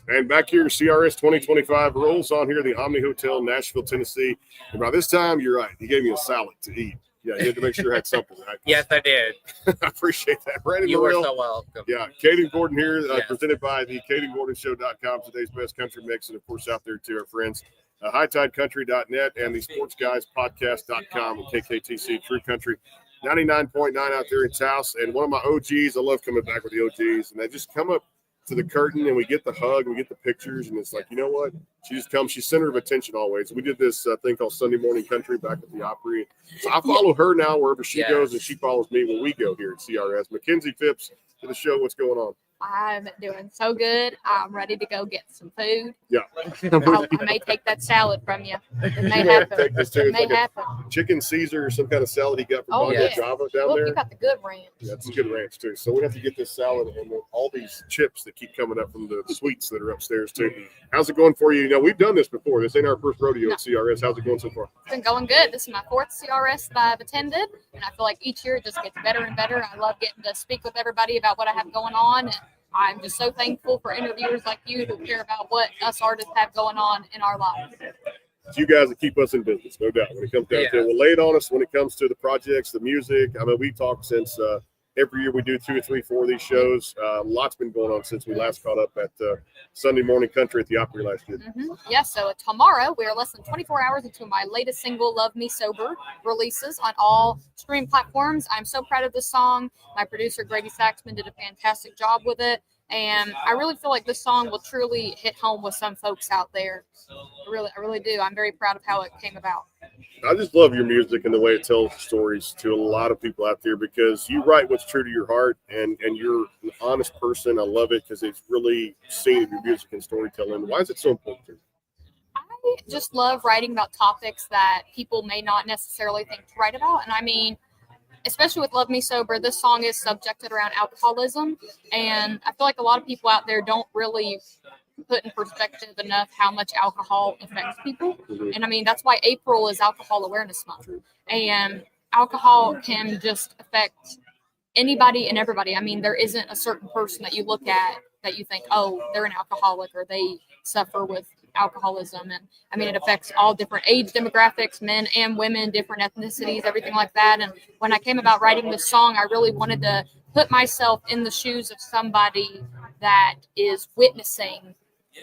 And back here, CRS 2025 rolls on here, the Omni Hotel, Nashville, Tennessee. And by this time, you're right. You gave me a salad to eat. Yeah, you had to make sure I had something, right? Yes, I did. I appreciate that. Brandon You were Morrell. so welcome. Yeah, Katie Gordon here, Yes. presented by the KatieGordonShow.com, today's best country mix. And, of course, out there to our friends, HighTideCountry.net and the SportsGuysPodcast.com and KKTC True Country 99.9 out there in Taos. And one of my OGs, I love coming back with the OGs, and they just come up to the curtain and we get the hug, we get the pictures, and it's like, you know what? She just comes, she's center of attention always. We did this thing called Sunday Morning Country back at the Opry. So I follow her now wherever she goes, and she follows me when we go here at CRS. Makenzie Phipps to the show. What's going on? I'm doing so good. I'm ready to go get some food. Yeah. I may take that salad from you. It may happen. It may happen. Chicken Caesar or some kind of salad he got from Java down there. You got the good ranch. Yeah, it's a good ranch too. So we have to get this salad and all these chips that keep coming up from the sweets that are upstairs too. How's it going for you? You know, we've done this before. This ain't our first rodeo at CRS. How's it going so far? It's been going good. This is my 4th CRS that I've attended, and I feel like each year it just gets better and better. I love getting to speak with everybody about what I have going on. And I'm just so thankful for interviewers like you who care about what us artists have going on in our lives. It's you guys that keep us in business, no doubt. When it comes down to it, well, lay it on us when it comes to the projects, the music. I mean, we talk since every year we do 2 or 3, 4 of these shows. Lots been going on since we last caught up at Sunday Morning Country at the Opry last year. Yeah, so tomorrow we are less than 24 hours into my latest single, Love Me Sober, releases on all streaming platforms. I'm so proud of this song. My producer, Grady Saxman, did a fantastic job with it. And I really feel like this song will truly hit home with some folks out there. I really do. I'm very proud of how it came about. I just love your music and the way it tells stories to a lot of people out there, because you write what's true to your heart, and you're an honest person. I love it because it's really seen in your music and storytelling. Why is it so important to you? I just love writing about topics that people may not necessarily think to write about. And I mean, especially with Love Me Sober, this song is subjected around alcoholism. And I feel like a lot of people out there don't really put in perspective enough how much alcohol affects people. And I mean, that's why April is Alcohol Awareness Month. And alcohol can just affect anybody and everybody. I mean, there isn't a certain person that you look at that you think, oh, they're an alcoholic or they suffer with alcoholism. And I mean, it affects all different age demographics, men and women, different ethnicities, everything like that. And when I came about writing this song, I really wanted to put myself in the shoes of somebody that is witnessing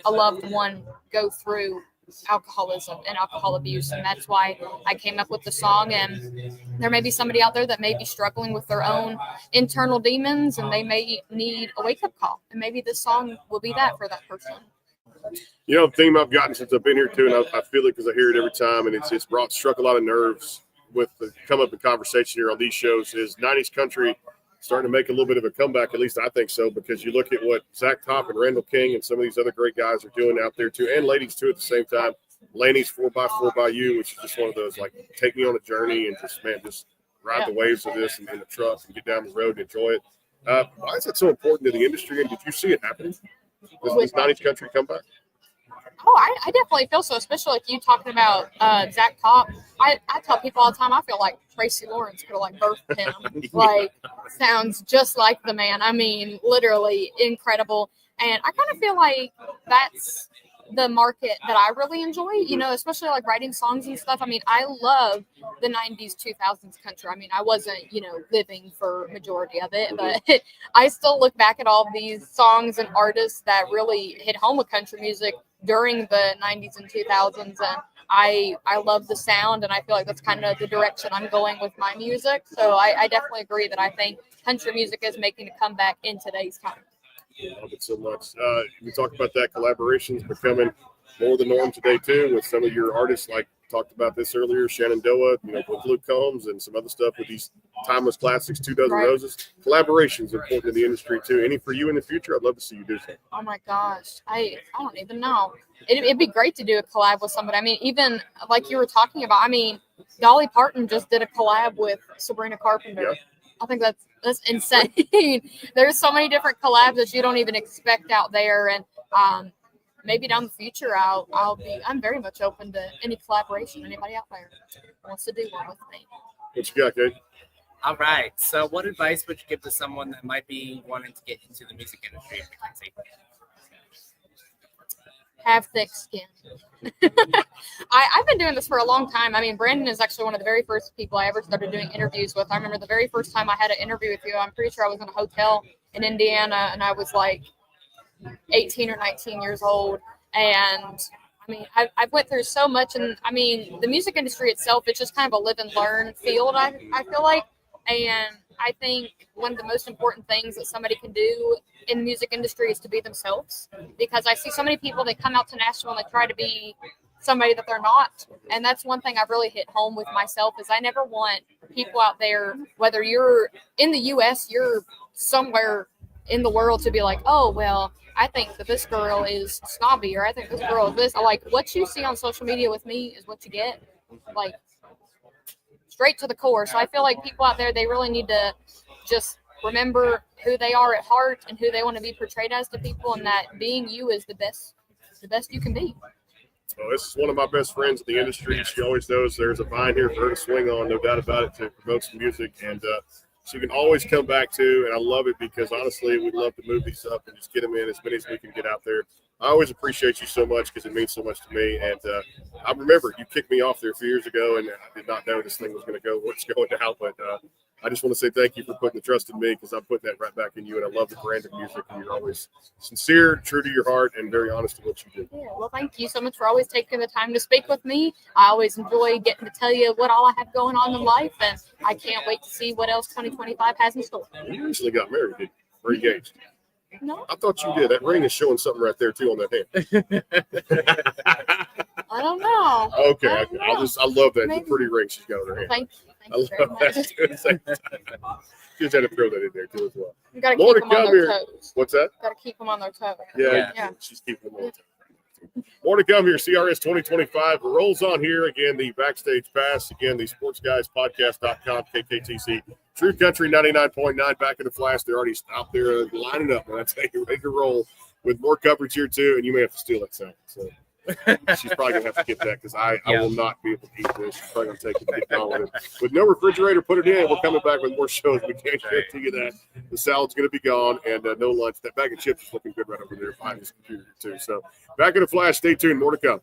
a loved one go through alcoholism and alcohol abuse. And that's why I came up with the song. And there may be somebody out there that may be struggling with their own internal demons, and they may need a wake-up call. And maybe this song will be that for that person. You know, the theme I've gotten since I've been here too, and I feel it because I hear it every time, and it's struck a lot of nerves with the come up in conversation here on these shows, is 90s country starting to make a little bit of a comeback. At least I think so, because you look at what Zach Top and Randall King and some of these other great guys are doing out there too, and ladies too at the same time. Laney's 4x4 by You, which is just one of those, like, take me on a journey and just ride the waves of this and in the truck and get down the road and enjoy it. Why is that so important to the industry, and did you see it happening? This 90s country comeback? Oh, I definitely feel so, especially like you talking about Zach Top. I tell people all the time, I feel like Tracy Lawrence could have birthed him. Like, sounds just like the man. I mean, literally incredible. And I kind of feel like that's the market that I really enjoy, you know, especially like writing songs and stuff. I mean, I love the 90s, 2000s country. I mean, I wasn't, you know, living for majority of it, but I still look back at all these songs and artists that really hit home with country music during the 90s and 2000s. And I love the sound, and I feel like that's kind of the direction I'm going with my music. So I definitely agree that I think country music is making a comeback in today's time. I love it so much. We talked about that. Collaborations becoming more the norm today too, with some of your artists, like talked about this earlier, Shenandoah, you know, with Luke Combs and some other stuff with these timeless classics, 2 Dozen Roses. Collaborations are important in the industry too. Any for you in the future? I'd love to see you do so. Oh my gosh, I don't even know. It'd be great to do a collab with somebody. I mean, even like you were talking about, I mean, Dolly Parton just did a collab with Sabrina Carpenter. Yeah. I think that's insane. There's so many different collabs that you don't even expect out there, and maybe down the future I'm very much open to any collaboration. Anybody out there wants to do one with me. What you got, Kate? All right. So, what advice would you give to someone that might be wanting to get into the music industry, Makenzie? have thick skin. I've been doing this for a long time. I mean, Brandon is actually one of the very first people I ever started doing interviews with. I remember the very first time I had an interview with you, I'm pretty sure I was in a hotel in Indiana, and I was like 18 or 19 years old. And I mean, I've went through so much, and I mean, the music industry itself, it's just kind of a live and learn field, I feel like. And I think one of the most important things that somebody can do in the music industry is to be themselves, because I see so many people that come out to Nashville and they try to be somebody that they're not. And that's one thing I've really hit home with myself is I never want people out there, whether you're in the US, you're somewhere in the world, to be like, oh, well, I think that this girl is snobby, or I think this girl is this. I like what you see on social media with me is what you get, like straight to the core. So I feel like people out there, they really need to just remember who they are at heart and who they want to be portrayed as to people, and that being you is the best you can be. Well, this is one of my best friends in the industry. She always knows there's a vine here for her to swing on, no doubt about it, to promote some music. And she can always come back to, and I love it because, honestly, we'd love to move these up and just get them in as many as we can get out there. I always appreciate you so much because it means so much to me. And I remember you kicked me off there a few years ago, and I did not know this thing was going to go where it's going now. But I just want to say thank you for putting the trust in me, because I'm putting that right back in you. And I love the brand of music. And you're always sincere, true to your heart, and very honest in what you do. Yeah, well, thank you so much for always taking the time to speak with me. I always enjoy getting to tell you what all I have going on in life, and I can't wait to see what else 2025 has in store. You recently got married, didn't you? Or engaged? No, I thought you did. That ring is showing something right there too on that hand. I don't know. Okay, I don't know. I love that. Maybe. The pretty ring she's got on her hand. Thank you. I Thank you very love that much. too. At the same time. Just had to throw that in there too as well. You gotta More keep to them on come their here. toes. What's that? Gotta keep them on their toes. Yeah. Yeah. She's keeping them on. More to come here. CRS 2025 rolls on here. Again, the Backstage Pass. Again, the SportsGuysPodcast.com, KKTC. True Country 99.9 back in the flash. They're already out there lining up. And I tell you, ready to roll with more coverage here too. And you may have to steal that sound. So she's probably going to have to get that, because I will not be able to eat this. She's probably going to take it and get going with it. With no refrigerator, put it in. We're coming back with more shows. We can't guarantee you that. The salad's going to be gone, and no lunch. That bag of chips is looking good right over there behind this computer too. So back in the flash. Stay tuned. More to come.